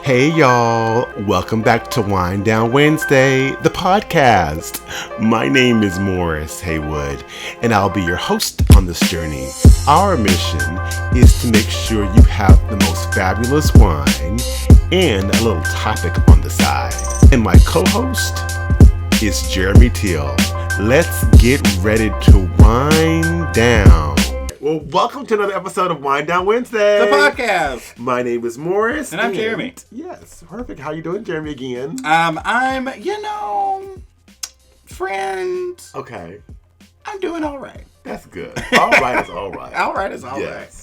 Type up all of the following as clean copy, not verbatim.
Hey y'all, welcome back to Wind Down Wednesday, the podcast. My name is Morris Haywood, and I'll be your host on this journey. Our mission is to make sure you have the most fabulous wine and a little topic on the side. And my co-host is Jeremy Teal. Let's get ready to wind down. Well, welcome to another episode of Wind Down Wednesday, the podcast. My name is Morris. And I'm Jeremy. Yes, perfect. How you doing, Jeremy, again? I'm, friend. Okay. I'm doing all right. That's good. All right is all right. All right is all right.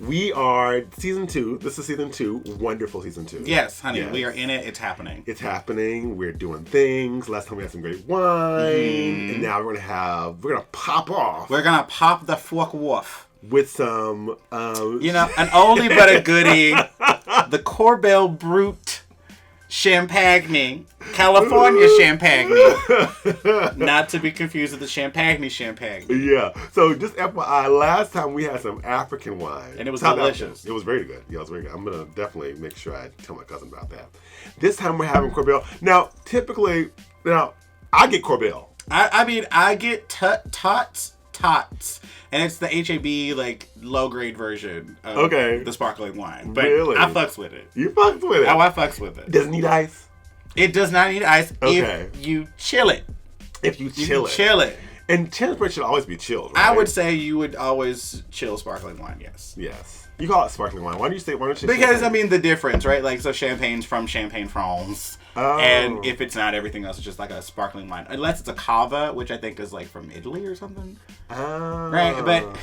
We are season 2. This is season 2. Wonderful season 2. Yes, honey. Yes. We are in it. It's happening. It's happening. We're doing things. Last time we had some great wine. And now we're gonna pop off. We're gonna pop the fork woof. With some an oldie but a goodie. The Korbel Brut Champagne. California Champagne. Not to be confused with the Champagne. Yeah. So just FYI, last time we had some African wine. And it was delicious. It was very good. Yeah, it was very good. I'm going to definitely make sure I tell my cousin about that. This time we're having Korbel. Now, typically, I get Korbel. I get tots. And it's the HAB, low grade version of the sparkling wine. But really? I fucks with it. You fucks with it? Oh, I fucks with it. Does it need ice? It does not need ice if you chill it. If you chill it. And temperature should always be chilled, right? I would say you would always chill sparkling wine, yes. Yes. You call it sparkling wine. Why don't you say Because, champagne? the difference, right? So champagne's from Champagne France. Oh. And if it's not, everything else is just like a sparkling wine. Unless it's a cava, which I think is from Italy or something. Oh. Right? But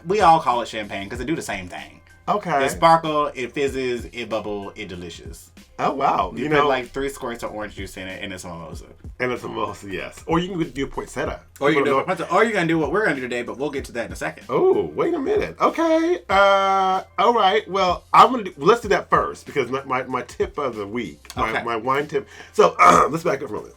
we all call it champagne because they do the same thing. Okay. It sparkle, it fizzes, it bubble, it delicious. Oh, wow. You put 3 squirts of orange juice in it, and it's a mimosa. And it's a mimosa, yes. Or you can do poinsettia. Or you're going to do what we're going to do today, but we'll get to that in a second. Oh, wait a minute. Okay. All right. Well, let's do that first, because my tip of the week, my wine tip. So, let's back up for a moment.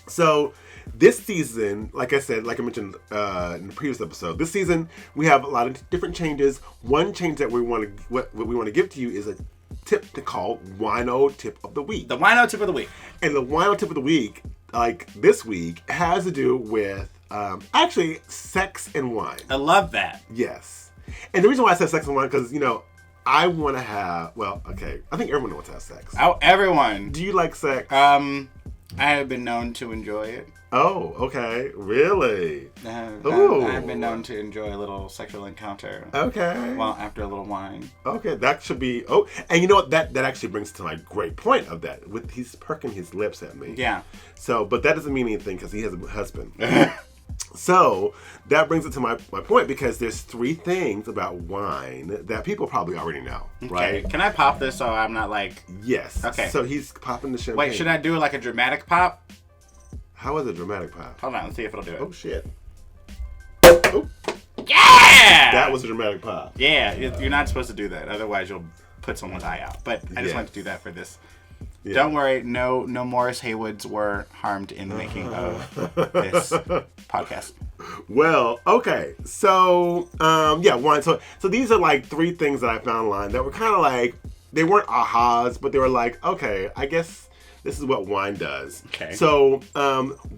So, this season, like I mentioned in the previous episode, this season we have a lot of different changes. One change that we want to give to you is a tip to call Wino Tip of the Week. The Wino Tip of the Week. And the Wino Tip of the Week, this week, has to do with actually sex and wine. I love that. Yes. And the reason why I said sex and wine, because I want to have. I think everyone wants to have sex. Oh, everyone. Do you like sex? I have been known to enjoy it. Oh, okay. Really? I've been known to enjoy a little sexual encounter. Okay. Well, after a little wine. Okay, that should be... Oh, and you know what? That actually brings to my great point of that. He's perking his lips at me. Yeah. So, but that doesn't mean anything because he has a husband. So, that brings it to my point because there's 3 things about wine that people probably already know, right? Okay. Can I pop this so I'm not Yes. Okay. So, he's popping the champagne. Wait, should I do a dramatic pop? How is a dramatic pop? Hold on, let's see if it'll do it. Oh, shit. Oh. Yeah! That was a dramatic pop. Yeah, you're not supposed to do that. Otherwise, you'll put someone's eye out. But I just wanted to do that for this. Yeah. Don't worry, no Morris Haywoods were harmed in the making of this podcast. Well, okay. So, wine. So these are 3 things that I found online that were kind of they weren't ahas, but they were okay, I guess this is what wine does. Okay. So,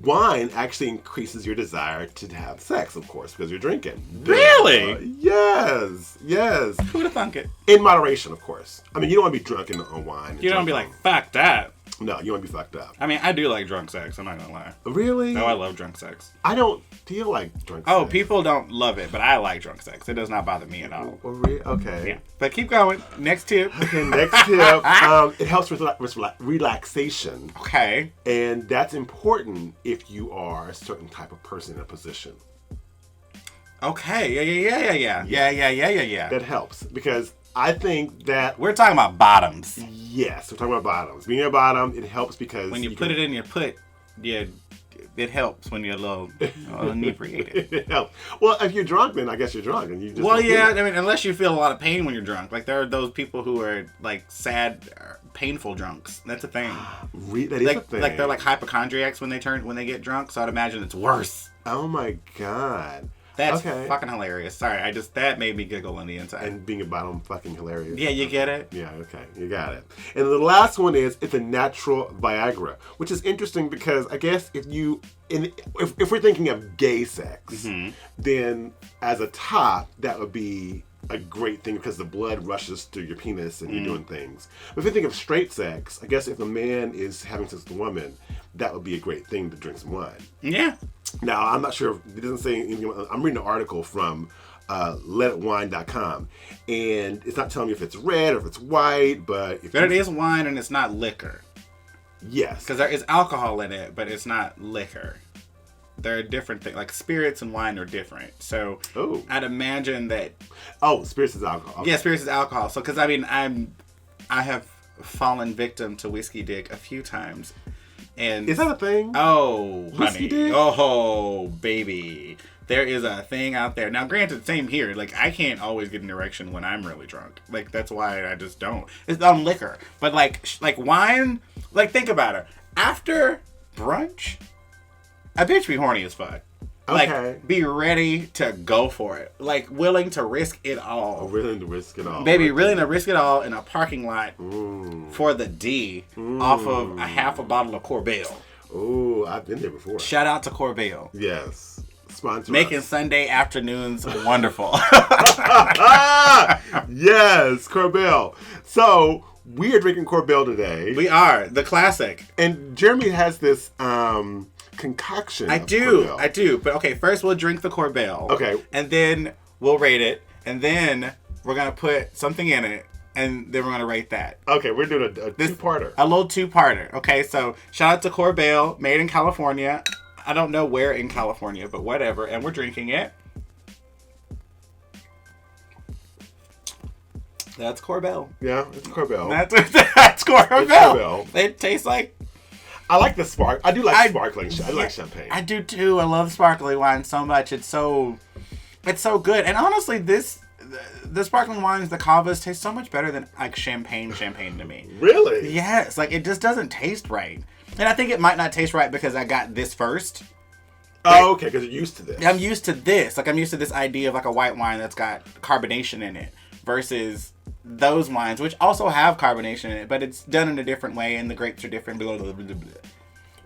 wine actually increases your desire to have sex, of course, because you're drinking. Really? Yes. Who'd have thunk it? In moderation, of course. You don't want to be drunk on wine. You don't be fuck that. No, you want to be fucked up. I do like drunk sex. I'm not gonna lie. Really? No, I love drunk sex. I don't feel like drunk sex. Oh, people don't love it, but I like drunk sex. It does not bother me at all. Okay. Yeah. But keep going. Next tip. Okay, next tip. It helps with relaxation. Okay. And that's important if you are a certain type of person in a position. Okay. Yeah. That helps because I think that... We're talking about bottoms. Yes, we're talking about bottoms. Being a bottom, it helps because... When you put it in your it helps when you're a little inebriated. It helps. Well, if you're drunk, then I guess you're drunk. And you just unless you feel a lot of pain when you're drunk. There are those people who are sad, painful drunks. That's a thing. That is a thing. They're hypochondriacs when they get drunk, so I'd imagine it's worse. Oh my God. That's Okay. fucking hilarious. Sorry, that made me giggle on the inside. And being about them fucking hilarious. Yeah, you get it? Yeah, okay. You got it. And the last one is it's a natural Viagra, which is interesting because I guess if we're thinking of gay sex, then as a top, that would be a great thing because the blood rushes through your penis and you're doing things. But if you think of straight sex, I guess if a man is having sex with a woman, that would be a great thing to drink some wine. Yeah. Now, I'm not sure, it doesn't say anything. I'm reading an article from letitwine.com, and it's not telling me if it's red or if it's white, but But it is wine and it's not liquor. Yes. Because there is alcohol in it, but it's not liquor. They're different things. Like spirits and wine are different. So I'd imagine that. Oh, spirits is alcohol. Okay. Yeah, spirits is alcohol. So, because I mean, I have fallen victim to whiskey dick a few times. And is that a thing? Oh, whiskey honey. dick? Oh, baby. There is a thing out there. Now, granted, same here. Like, I can't always get an erection when I'm really drunk. Like, that's why I just don't. It's on liquor. But, like wine, like, think about it. After brunch, a bitch be horny as fuck. Like, Okay. be ready to go for it. Like, willing to risk it all. Oh, willing to risk it all. Baby, willing to risk it all in a parking lot Ooh. for the D off of a half a bottle of Korbel. Ooh, I've been there before. Shout out to Korbel. Yes. Sponsor Making us. Sunday afternoons wonderful. Yes, Korbel. So, we are drinking Korbel today. We are. The classic. And Jeremy has this concoction. I do. But okay, first we'll drink the Korbel. Okay. And then we'll rate it. And then we're going to put something in it. And then we're going to rate that. Okay, we're doing a two-parter. A little two-parter. Okay, so shout out to Korbel, made in California. I don't know where in California, but whatever. And we're drinking it. That's Korbel. Yeah, it's Korbel. That's Korbel. It's Korbel. It tastes like... I like the spark. I do like sparkling. I like champagne. I do too. I love sparkling wine so much. It's so good. And honestly, the sparkling wines, the cavas, taste so much better than like champagne to me. Really? Yes. Like it just doesn't taste right. And I think it might not taste right because I got this first. Oh, okay, because you're used to this. I'm used to this. Like I'm used to this idea of like a white wine that's got carbonation in it versus those wines, which also have carbonation in it, but it's done in a different way and the grapes are different. Blah, blah, blah, blah, blah.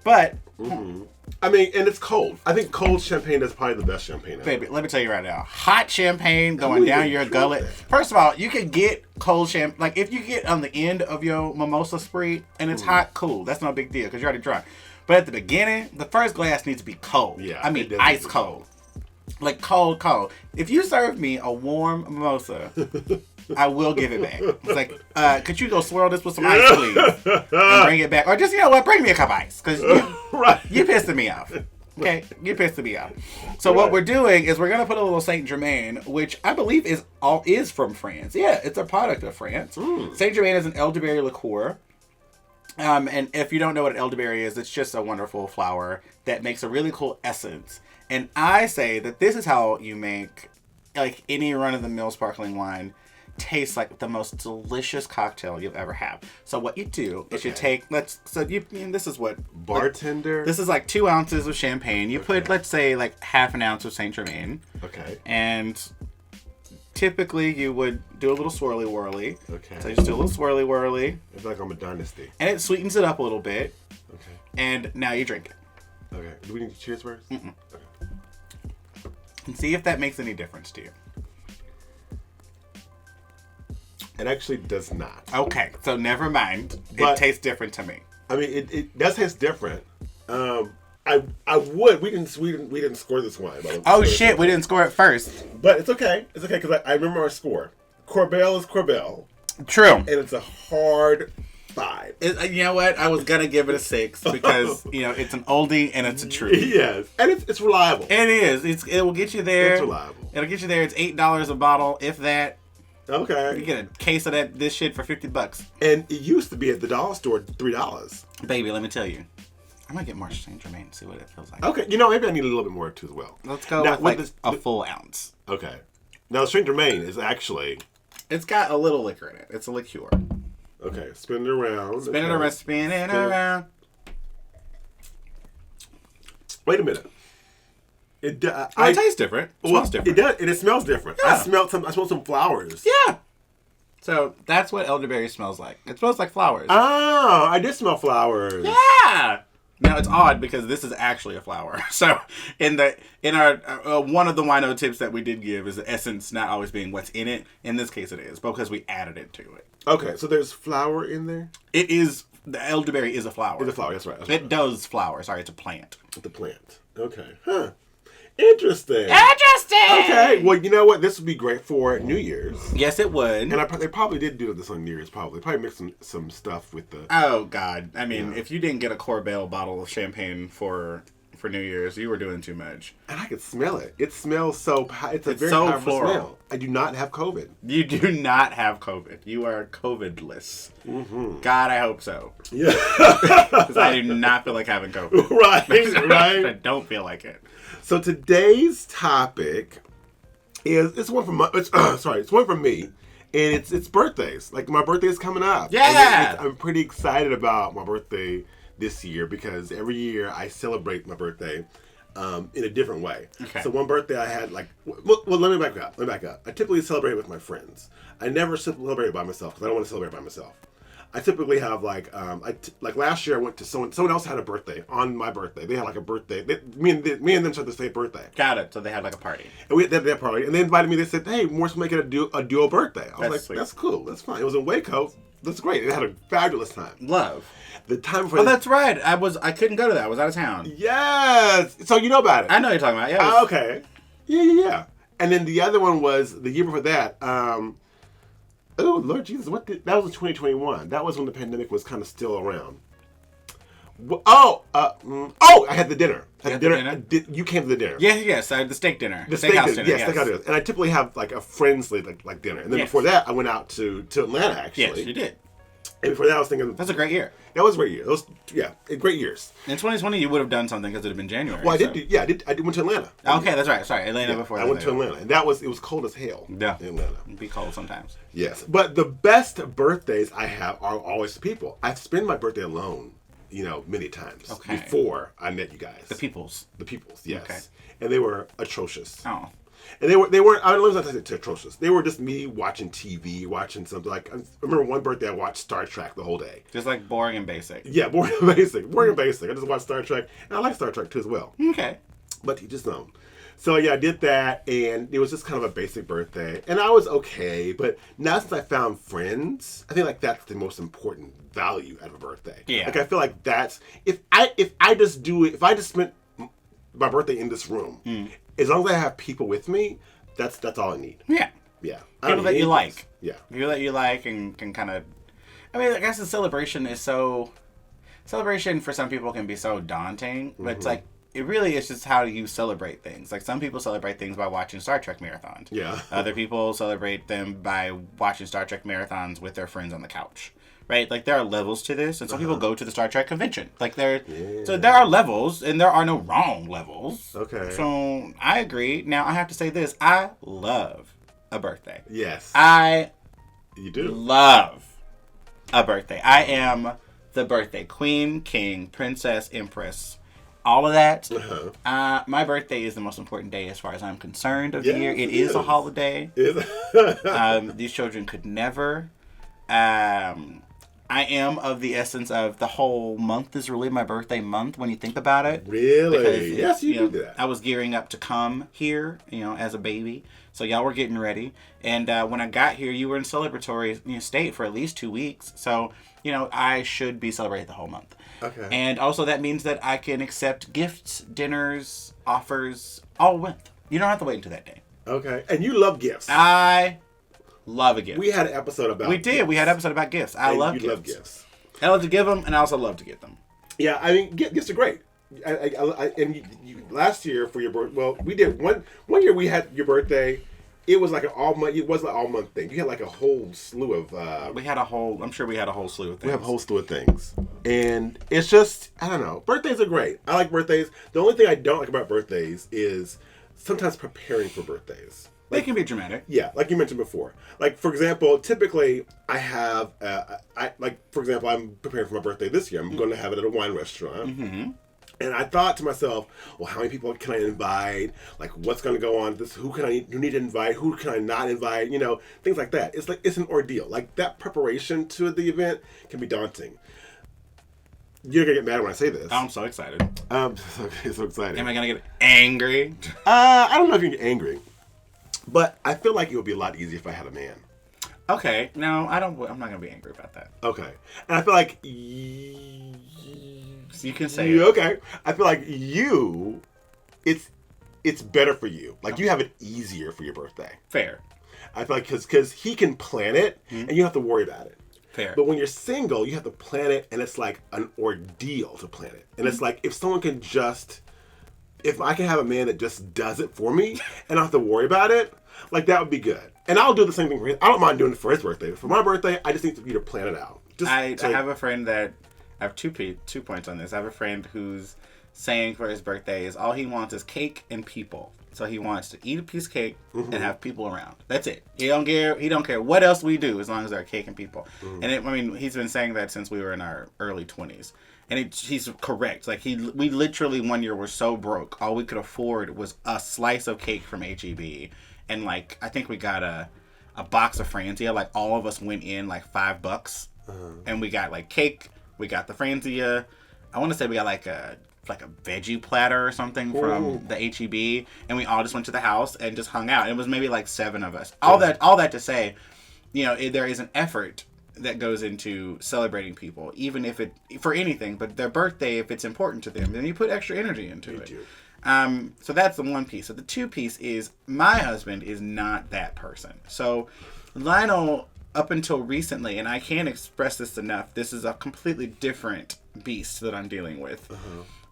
But I mean, and it's cold. I think cold champagne is probably the best champagne ever. baby, let me tell you right now, hot champagne going down your gullet. First of all, you can get cold champagne. Like if you get on the end of your mimosa spree and it's hot, cool. That's no big deal because you're already drunk. But at the beginning, the first glass needs to be cold. Yeah, I mean ice cold. Like cold. If you serve me a warm mimosa, I will give it back. It's like, could you go swirl this with some ice, please? And bring it back. Or just, you know what, bring me a cup of ice. Because you're pissing me off. Okay? You're pissing me off. So what we're doing is we're going to put a little Saint Germain, which I believe is from France. Yeah, it's a product of France. Saint Germain is an elderberry liqueur. And if you don't know what an elderberry is, it's just a wonderful flower that makes a really cool essence. And I say that this is how you make like any run-of-the-mill sparkling wine taste like the most delicious cocktail you'll ever have. So what you do is you take this is what bartender. This is like 2 ounces of champagne. You put let's say like half an ounce of Saint Germain. Okay. And typically you would do a little swirly whirly. Okay. So you just do a little swirly whirly. It's like I'm a dynasty. And it sweetens it up a little bit. Okay. And now you drink it. Okay. Do we need to cheers first? Mm-mm. Okay. And see if that makes any difference to you. It actually does not. Okay, so never mind. But it tastes different to me. I mean, it does taste different. I would. We didn't score this wine. Oh shit, we didn't score it first. But it's okay. It's okay because I remember our score. Korbel is Korbel. True. And it's a hard 5. You know what? I was gonna give it a 6 because it's an oldie and it's a treat. Yes, and it's reliable. It is. It will get you there. It's reliable. It'll get you there. It's $8 a bottle, if that. Okay. You get a case of this shit for $50. And it used to be at the dollar store $3. Baby, let me tell you. I'm gonna get more Saint Germain and see what it feels like. Okay, maybe I need a little bit more too as well. Let's go with a full ounce. Okay. Now, Saint Germain is actually... It's got a little liquor in it. It's a liqueur. Okay, spin it around. Spin it around. Wait a minute. It tastes different. It smells different. It does, and it smells different. Yeah. I smelled some flowers. Yeah. So that's what elderberry smells like. It smells like flowers. Oh, I did smell flowers. Yeah. Now it's odd because this is actually a flower. So in our one of the wino tips that we did give is the essence not always being what's in it. In this case, it is because we added it to it. Okay, so there's flower in there. It is the elderberry is a flower. It's a flower. That's right. It does flower. Sorry, it's a plant. The plant. Okay. Huh. Interesting. Okay. Well, you know what? This would be great for New Year's. Yes, it would. And they probably did do this on New Year's. Probably mixed some stuff with the. Oh God! I mean, if you didn't get a Korbel bottle of champagne for New Year's, you were doing too much. And I could smell it. It smells so. It's a very so powerful floral. smell. I do not have COVID. You do not have COVID. You are COVIDless. Mm-hmm. God, I hope so. Yeah. Because I do not feel like having COVID. Right. I don't feel like it. So today's topic is it's one from me, and it's birthdays. Like my birthday is coming up. Yeah. I'm pretty excited about my birthday this year because every year I celebrate my birthday in a different way. Okay. So one birthday I had well, let me back up. I typically celebrate with my friends. I never celebrate by myself because I don't want to celebrate by myself. I typically have like last year I went to someone else had a birthday on my birthday. They had like a birthday. Me and them shared the same birthday. Got it. So they had like a party. And we had that party, and they invited me. They said, "Hey, Morris, we'll make it a duo birthday." I was like, sweet. "That's cool. That's fine." It was in Waco. That's great. It had a fabulous time. Love. The time for that's right. I couldn't go to that. I was out of town. Yes. So you know about it. I know what you're talking about. Yeah. Okay. Yeah. And then the other one was the year before that. Oh, Lord Jesus, that was in 2021. That was when the pandemic was kind of still around. I had the dinner. You came to the dinner. Yes, I had the steak dinner. The steakhouse dinner. Yes, steakhouse dinner. And I typically have like a friend's like dinner. And then before that, I went out to Atlanta, actually. Yes, you did. And before that, I was thinking... That's a great year. That was a great year. Great years. In 2020, you would have done something because it would have been January. Well, I went to Atlanta. Okay, that's right. Sorry, Atlanta before that. I went to Atlanta. And it was cold as hell in Atlanta. It'd be cold sometimes. Yes. But the best birthdays I have are always people. I've spent my birthday alone, many times. Okay. Before I met you guys. The peoples, yes. Okay. And they were atrocious. Oh. And they weren't, I don't know if that's atrocious. They were just me watching TV, watching something like, I remember one birthday I watched Star Trek the whole day. Just like boring and basic. Yeah, boring and basic. I just watched Star Trek, and I like Star Trek too as well. Okay. But you just don't. So yeah, I did that, and it was just kind of a basic birthday. And I was okay, but now since I found friends, I think like that's the most important value out of a birthday. Yeah. Like I feel like that's, if I just spent my birthday in this room, as long as I have people with me, that's all I need. Yeah. Yeah. People that you like. Yeah. People that you like and can kind of... I mean, I guess the celebration is so... Celebration for some people can be so daunting, but it's like, it really is just how you celebrate things. Like, some people celebrate things by watching Star Trek marathons. Yeah. Other people celebrate them by watching Star Trek marathons with their friends on the couch. Right? Like, there are levels to this, and some people go to the Star Trek convention. Like, so there are levels, and there are no wrong levels. Okay. So, I agree. Now, I have to say this. I love a birthday. Yes. You do. Love a birthday. I am the birthday queen, king, princess, empress, all of that. My birthday is the most important day as far as I'm concerned of the year. It is a holiday. These children could never... I am of the essence of the whole month is really my birthday month when you think about it. Really? Because Yes, you do that. I was gearing up to come here, as a baby. So y'all were getting ready. And when I got here, you were in celebratory state for at least 2 weeks. So, I should be celebrating the whole month. Okay. And also that means that I can accept gifts, dinners, offers all month. You don't have to wait until that day. Okay. And you love gifts. I love a gift. We had an episode about We did. gifts. We had an episode about gifts. I love gifts. I love to give them, and I also love to get them. Yeah, I mean, gifts are great. Last year for your birthday, well, we did one year we had your birthday. It was like an all month. It wasn't an all month thing. You had like a whole slew of. I'm sure we had a whole slew of things. We have a whole slew of things, and it's just I don't know. Birthdays are great. I like birthdays. The only thing I don't like about birthdays is sometimes preparing for birthdays. They can be dramatic. Yeah, like you mentioned before. Like, for example, typically I have, for example, I'm preparing for my birthday this year. I'm going to have it at a wine restaurant. And I thought to myself, well, how many people can I invite? Like, what's going to go on? Who need to invite? Who can I not invite? Things like that. It's an ordeal. Like, that preparation to the event can be daunting. You're going to get mad when I say this. I'm so excited. So excited. Am I going to get angry? I don't know if you can get angry. But I feel like it would be a lot easier if I had a man. Okay. No, I'm not going to be angry about that. Okay. And I feel like... You can say it. Okay. I feel like it's better for you. Like, you have it easier for your birthday. Fair. I feel like because he can plan it, and you don't have to worry about it. Fair. But when you're single, you have to plan it, and it's like an ordeal to plan it. And it's like, if I can have a man that just does it for me, and I don't have to worry about it, like, that would be good. And I'll do the same thing for him. I don't mind doing it for his birthday. For my birthday, I just need you to plan it out. I have a friend that... I have 2 points on this. I have a friend who's saying for his birthday is all he wants is cake and people. So he wants to eat a piece of cake and have people around. That's it. He don't care what else we do as long as there are cake and people. And he's been saying that since we were in our early 20s. And he's correct. Like, we literally one year were so broke. All we could afford was a slice of cake from H-E-B. And like, I think we got a box of Franzia. Like, all of us went in like $5. And we got like cake. We got the Franzia. I want to say we got like a veggie platter or something from the H-E-B, and we all just went to the house and just hung out. It was maybe like 7 of us. All that to say, there is an effort that goes into celebrating people, even if for anything, but their birthday, if it's important to them, then you put extra energy into it. So that's the one piece. So the 2 piece is my husband is not that person. So Lionel, up until recently, and I can't express this enough, this is a completely different beast that I'm dealing with.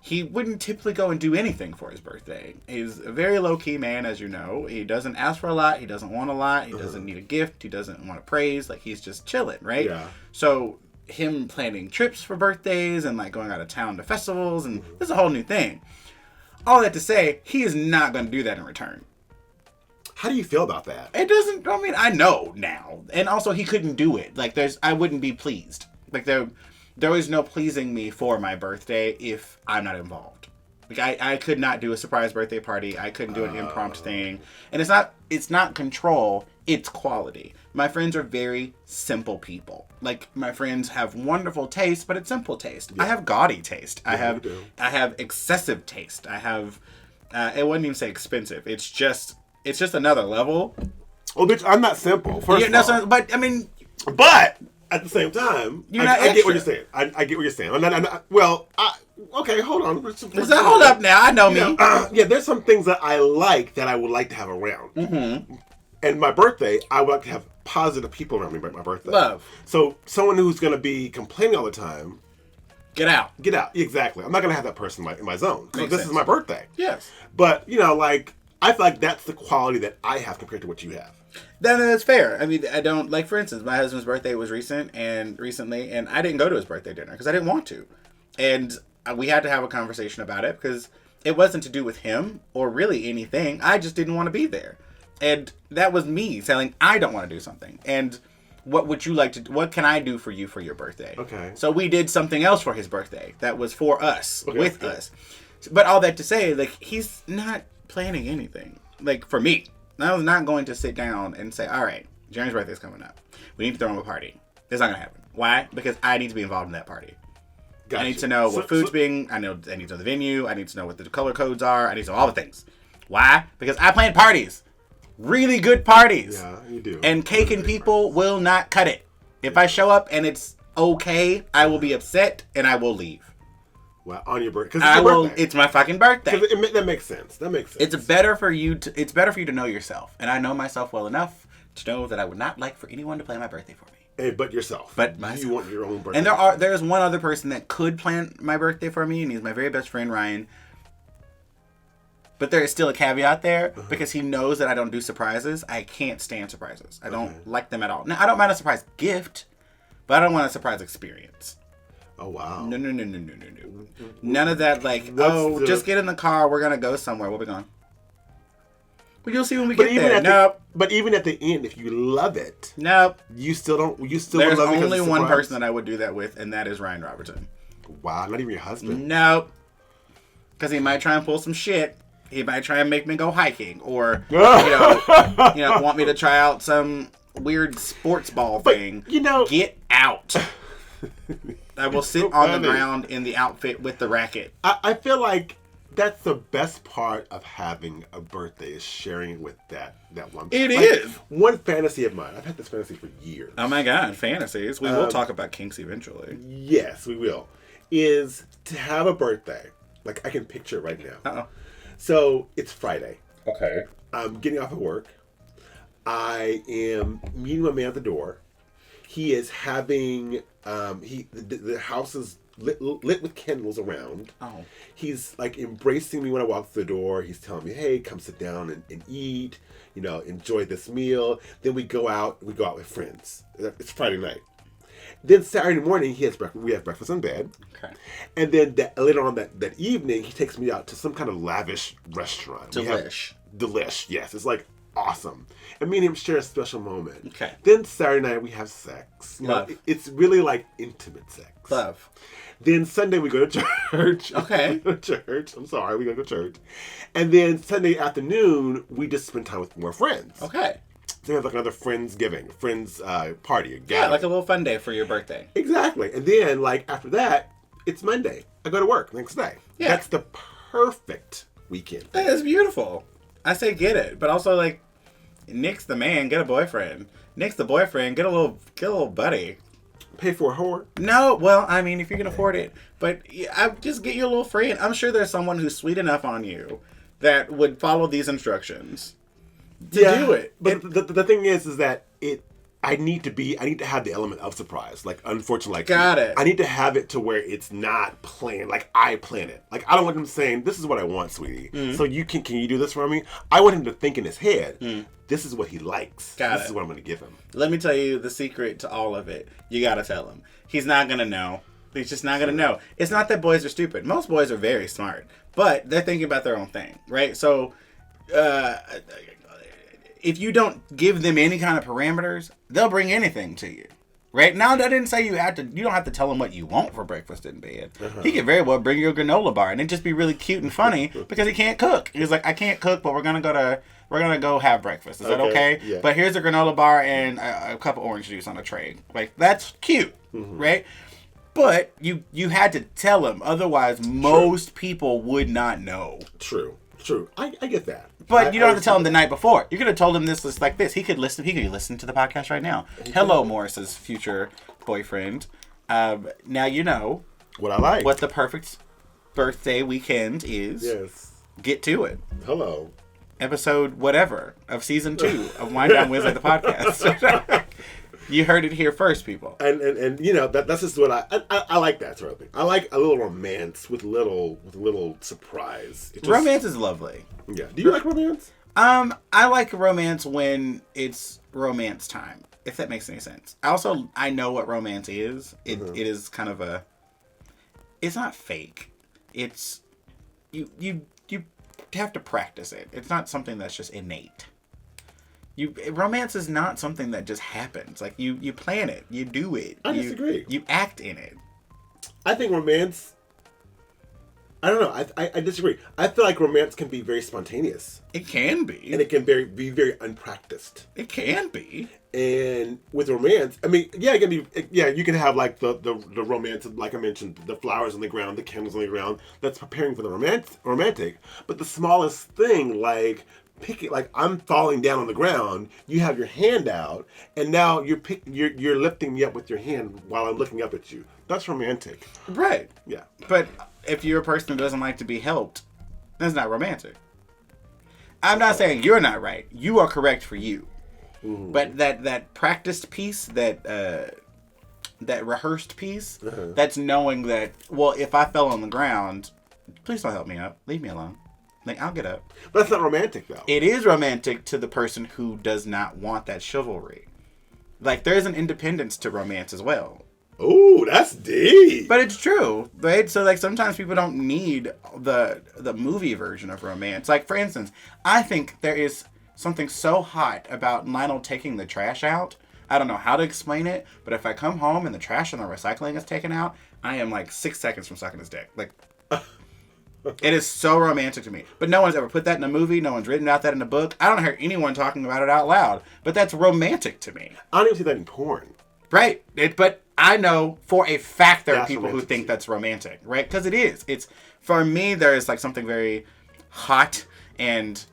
He wouldn't typically go and do anything for his birthday. He's a very low-key man, as you know. He doesn't ask for a lot. He doesn't want a lot. He doesn't need a gift. He doesn't want to praise. Like, he's just chilling, right? Yeah. So him planning trips for birthdays and, like, going out of town to festivals, and this is a whole new thing. All that to say, he is not going to do that in return. How do you feel about that? I know now. And also, he couldn't do it. Like, I wouldn't be pleased. Like, there was no pleasing me for my birthday if I'm not involved. Like, I could not do a surprise birthday party. I couldn't do an impromptu thing. And it's not control, it's quality. My friends are very simple people. Like, my friends have wonderful taste, but it's simple taste. Yeah. I have gaudy taste. I have excessive taste. I have, I wouldn't even say expensive. It's just another level. Oh, bitch, I'm not simple. First of all. But, I mean... But, at the same time, I get what you're saying. I get what you're saying. Okay, hold on. Hold up now. I know me. There's some things that I like that I would like to have around. And my birthday, I would like to have positive people around me by my birthday. Love. So, someone who's going to be complaining all the time... Get out. Exactly. I'm not going to have that person in my zone. So this is my birthday. Yes. But, I feel like that's the quality that I have compared to what you have. That's fair. I mean, I don't, like, for instance, my husband's birthday was recently, and I didn't go to his birthday dinner because I didn't want to. And we had to have a conversation about it because it wasn't to do with him or really anything. I just didn't want to be there. And that was me saying, I don't want to do something. And what would you like to, what can I do for you for your birthday? Okay. So we did something else for his birthday that was for us, with us. But all that to say, like, he's not planning anything. Like, for me. I was not going to sit down and say, all right, Jeremy's birthday's coming up. We need to throw him a party. That's not going to happen. Why? Because I need to be involved in that party. Gotcha. I need to know what food's being, I need to know the venue, I need to know what the color codes are, I need to know all the things. Why? Because I plan parties. Really good parties. Yeah, you do. And cake and people will not cut it. If I show up and it's okay, I will be upset and I will leave. Well, on your birthday. Because it's your birthday. It's my fucking birthday. That makes sense. It's better for you to know yourself. And I know myself well enough to know that I would not like for anyone to plan my birthday for me. But yourself. But myself. You want your own birthday. And there's one other person that could plan my birthday for me, and he's my very best friend, Ryan. But there is still a caveat there, because he knows that I don't do surprises. I can't stand surprises. I don't like them at all. Now, I don't mind a surprise gift, but I don't want a surprise experience. Oh, wow. No. None of that, like, just get in the car, we're going to go somewhere. Where we going? Well, you'll see when we get there. Nope. But even at the end, if you love it, nope. You still love it. There's only one person that I would do that with, and that is Ryan Robertson. Wow, not even your husband. Nope. Because he might try and pull some shit. He might try and make me go hiking, or want me to try out some weird sports ball thing. Get out. I will sit on the ground in the outfit with the racket. I feel like that's the best part of having a birthday, is sharing it with that one. It is. One fantasy of mine. I've had this fantasy for years. Oh my God, fantasies. We will talk about kinks eventually. Yes, we will. Is to have a birthday. Like, I can picture it right now. Uh-oh. So, it's Friday. Okay. I'm getting off at work. I am meeting my man at the door. He is having, the house is lit with candles around. Oh. He's, like, embracing me when I walk through the door. He's telling me, hey, come sit down and eat. Enjoy this meal. Then we go out with friends. It's Friday night. Then Saturday morning, we have breakfast in bed. Okay. And then later on that evening, he takes me out to some kind of lavish restaurant. Delish, yes. It's like awesome. And me and him share a special moment. Okay. Then Saturday night, we have sex. Love. It's really like intimate sex. Love. Then Sunday, we go to church. Okay. We go to church. I'm sorry, we go to church. And then Sunday afternoon, we just spend time with more friends. Okay. So we have like another friends party. Yeah, like a little fun day for your birthday. Exactly. And then like after that, it's Monday. I go to work next day. Yeah. That's the perfect weekend. That's beautiful. I say get it, but also like Nick's the man, get a boyfriend. Nick's the boyfriend, get a little buddy. Pay for a whore? No, well, I mean, if you can afford it. But I just get you a little friend. I'm sure there's someone who's sweet enough on you that would follow these instructions to do it. But the thing is that I need to have the element of surprise. Like, unfortunately, got it. I need to have it to where it's not planned. Like, I plan it. Like, I don't want him saying, this is what I want, sweetie. Mm. So can you do this for me? I want him to think in his head, this is what he likes. This is what I'm going to give him. Let me tell you the secret to all of it. You got to tell him. He's not going to know. He's just not going to know. It's not that boys are stupid. Most boys are very smart. But they're thinking about their own thing, right? So, if you don't give them any kind of parameters, they'll bring anything to you. Right? Now, that didn't say you don't have to tell him what you want for breakfast in bed. Uh-huh. He could very well bring you a granola bar and it'd just be really cute and funny because he can't cook. He's like, I can't cook, but we're gonna go have breakfast. Is that okay? Yeah. But here's a granola bar and a cup of orange juice on a tray. Like, that's cute, right? But you had to tell him, otherwise most people would not know. True. I get that. But you don't have to tell him the night before. You could have told him this like this. He could listen to the podcast right now. Hello, Morris's future boyfriend. Now you know what I like. What the perfect birthday weekend is. Yes. Get to it. Hello. Episode whatever of season 2 of Wind Down Wednesday, the podcast. You heard it here first, people. And that's just what I like, that sort of thing. I like a little romance with a little surprise. Romance is lovely. Yeah. Do you like romance? I like romance when it's romance time, if that makes any sense. I know what romance is. It is kind of it's not fake. It's you have to practice it. It's not something that's just innate. Romance is not something that just happens. Like, you plan it. You do it. I disagree. You act in it. I think romance... I don't know. I disagree. I feel like romance can be very spontaneous. It can be. And it can be very unpracticed. It can be. And with romance, I mean, it can be... Yeah, you can have, like, the romance, like I mentioned, the flowers on the ground, the candles on the ground. That's preparing for the romantic. But the smallest thing, like... like I'm falling down on the ground, you have your hand out, and now you're lifting me up with your hand while I'm looking up at you. That's romantic. Right. Yeah. But if you're a person who doesn't like to be helped, that's not romantic. I'm not saying you're not right. You are correct for you. Mm. But that practiced piece, that rehearsed piece, that's knowing that, well, if I fell on the ground, please don't help me up. Leave me alone. Like, I'll get up. But that's not romantic, though. It is romantic to the person who does not want that chivalry. Like, there's an independence to romance as well. Ooh, that's deep. But it's true, right? So, like, sometimes people don't need the movie version of romance. Like, for instance, I think there is something so hot about Lionel taking the trash out. I don't know how to explain it, but if I come home and the trash and the recycling is taken out, I am, like, 6 seconds from sucking his dick. Like... It is so romantic to me. But no one's ever put that in a movie. No one's written about that in a book. I don't hear anyone talking about it out loud. But that's romantic to me. I don't even see that in porn. Right. But I know for a fact there are That's people who romantic think too. that's romantic. Right? Because it is. It's, for me, there is like something very hot and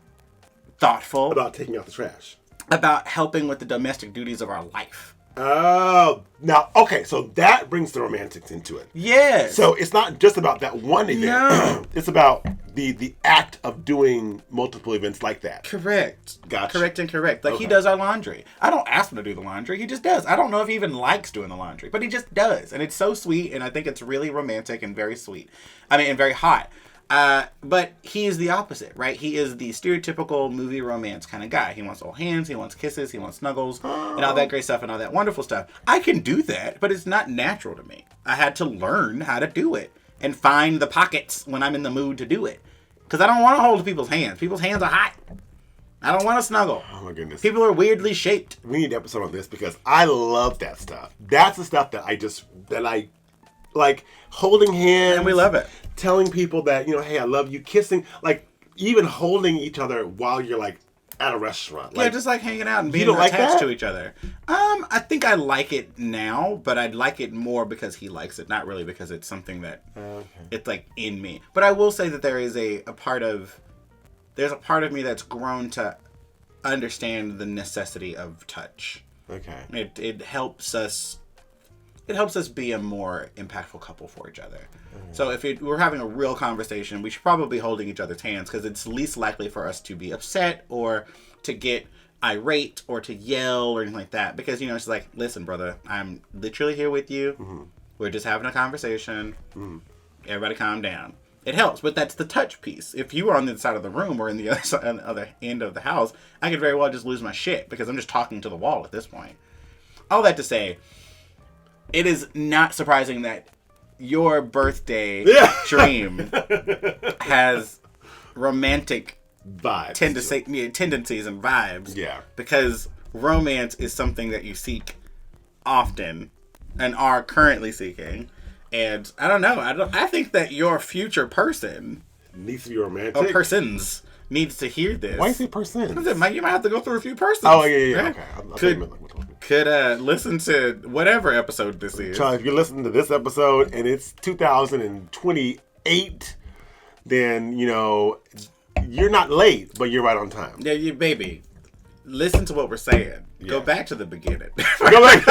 thoughtful About taking out the trash. about helping with the domestic duties of our life. Oh, now, okay, so that brings the romantics into it. Yes. So it's not just about that one event. No. It's about the act of doing multiple events like that. Correct. Gotcha. Correct and correct. Like, he Okay. does our laundry. I don't ask him to do the laundry. He just does. I don't know if he even likes doing the laundry, but he just does. And it's so sweet, and I think it's really romantic and very sweet. I mean, and very hot. But he is the opposite, right? He is the stereotypical movie romance kind of guy. He wants old hands, he wants kisses, he wants snuggles, and all that great stuff and all that wonderful stuff. I can do that, but it's not natural to me. I had to learn how to do it and find the pockets when I'm in the mood to do it. Because I don't want to hold people's hands. People's hands are hot. I don't want to snuggle. Oh my goodness. People are weirdly shaped. We need an episode on this because I love that stuff. That's the stuff that I like holding hands. And we love it. Telling people that, hey, I love you, kissing, like even holding each other while you're like at a restaurant. Yeah, just like hanging out and being don't like attached that? to each other. I think I like it now, but I'd like it more because he likes it, not really because it's something that it's like in me. But I will say that there is a part of me that's grown to understand the necessity of touch. Okay. It helps us be a more impactful couple for each other. So if we're having a real conversation, we should probably be holding each other's hands because it's least likely for us to be upset or to get irate or to yell or anything like that. Because, it's like, listen, brother, I'm literally here with you. Mm-hmm. We're just having a conversation. Mm-hmm. Everybody calm down. It helps, but that's the touch piece. If you were on the other side of the room or in the other end of the house, I could very well just lose my shit because I'm just talking to the wall at this point. All that to say, it is not surprising that your birthday dream has romantic Vibes. tendencies and vibes. Yeah. Because romance is something that you seek often and are currently seeking. And I don't know. I think that your future person Needs to be romantic. or persons needs to hear this. Why you say persons? You might have to go through a few persons. Oh, yeah. Right? Okay. Could listen to whatever episode this is. Child, if you're listening to this episode and it's 2028, then, you're not late, but you're right on time. Yeah, baby. Listen to what we're saying. Yeah. Go back to the beginning. Go back.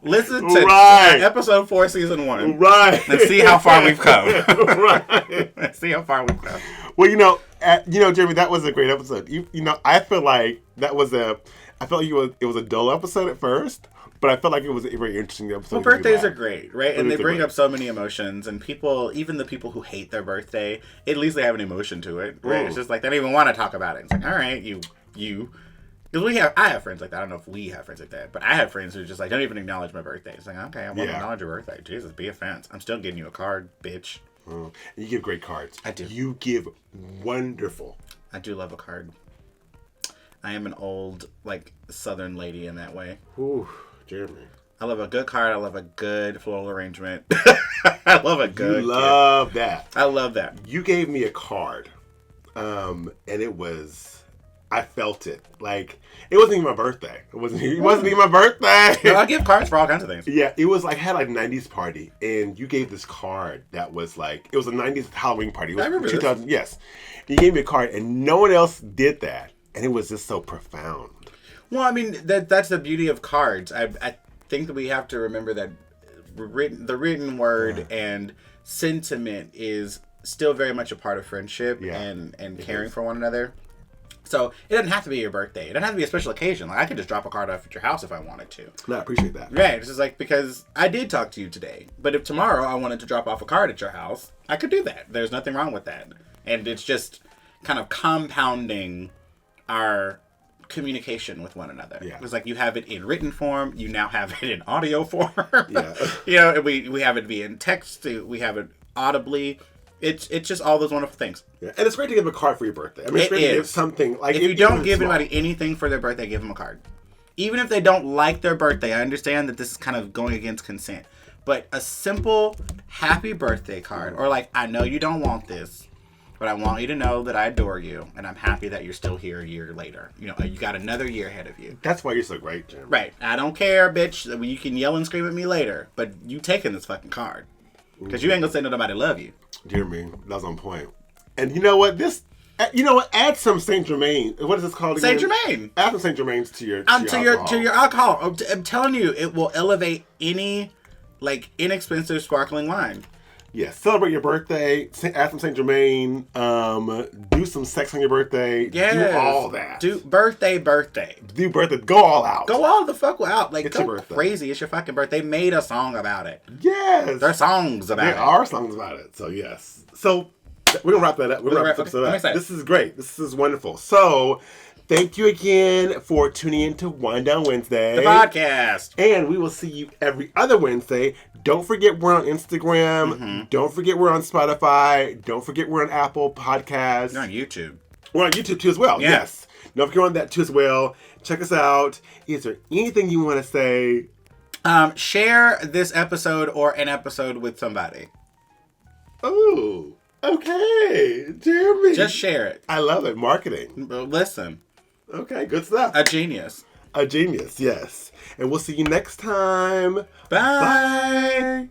Listen to Right. episode 4, season 1. Right. And see how far we've come. Right. Let's see how far we've come. Well, Jeremy, that was a great episode. I feel like I felt like it was a dull episode at first, but I felt like it was a very interesting episode. Well, birthdays are great, right? And they bring great. up so many emotions, and people, even the people who hate their birthday, at least they have an emotion to it, right? Ooh. It's just like, they don't even want to talk about it. It's like, all right, you. Because I have friends like that. I don't know if we have friends like that, but I have friends who just like, don't even acknowledge my birthday. It's like, okay, I want to acknowledge your birthday. Jesus, be a fence. I'm still getting you a card, bitch. You give great cards. I do. You give wonderful. I do love a card. I am an old, Southern lady in that way. Ooh, Jeremy. I love a good card. I love a good floral arrangement. I love a good You love that. I love that. You gave me a card, and it was... I felt it. Like, it wasn't even my birthday. It wasn't even my birthday. No, I give cards for all kinds of things. Yeah, it was I had a 90s party, and you gave this card that was it was a 90s Halloween party. It was I remember 2000, yes. You gave me a card, and no one else did that. And it was just so profound. Well, I mean, that's the beauty of cards. I think that we have to remember that the written word and sentiment is still very much a part of friendship and caring for one another. So it doesn't have to be your birthday. It doesn't have to be a special occasion. I could just drop a card off at your house if I wanted to. No, I appreciate that. Right. It's just because I did talk to you today. But if tomorrow I wanted to drop off a card at your house, I could do that. There's nothing wrong with that. And it's just kind of compounding our communication with one another. Yeah. It's like you have it in written form. You now have it in audio form. Yeah. We have it in text. We have it audibly. It's just all those wonderful things. Yeah. And it's great to give a card for your birthday. I mean, it's great to give something. If you don't give anybody anything for their birthday, give them a card. Even if they don't like their birthday, I understand that this is kind of going against consent. But a simple happy birthday card, or like, I know you don't want this, but I want you to know that I adore you, and I'm happy that you're still here a year later. You know, you got another year ahead of you. That's why you're so great, Jim. Right. I don't care, bitch. You can yell and scream at me later, but you taking this fucking card. Because you ain't gonna say no nobody love you. Dear me, that's on point. And you know what? Add some Saint Germain. What is this called again? Saint Germain. Add some Saint Germains to your alcohol. I'm telling you, it will elevate any like inexpensive sparkling wine. Yes, celebrate your birthday. Add some Saint Germain. Do some sex on your birthday. Yes. Do all that. Do birthday. Do birthday. Go all out. Go all the fuck out. Like, it's go your birthday. crazy. It's your fucking birthday. They made a song about it. Yes. There are songs about it. There are songs about it. So, yes. So, we're going to wrap that up. We're going to wrap this up. This is great. This is wonderful. So, thank you again for tuning in to Wind Down Wednesday. The podcast. And we will see you every other Wednesday. Don't forget we're on Instagram. Mm-hmm. Don't forget we're on Spotify. Don't forget we're on Apple Podcasts. You're on YouTube. We're on YouTube too as well. Yeah. Yes. Don't forget we're on that too as well. Check us out. Is there anything you want to say? Share this episode or an episode with somebody. Oh, okay. Jeremy. Just share it. I love it. Marketing. Listen. Okay, good stuff. A genius. A genius, yes. And we'll see you next time. Bye. Bye.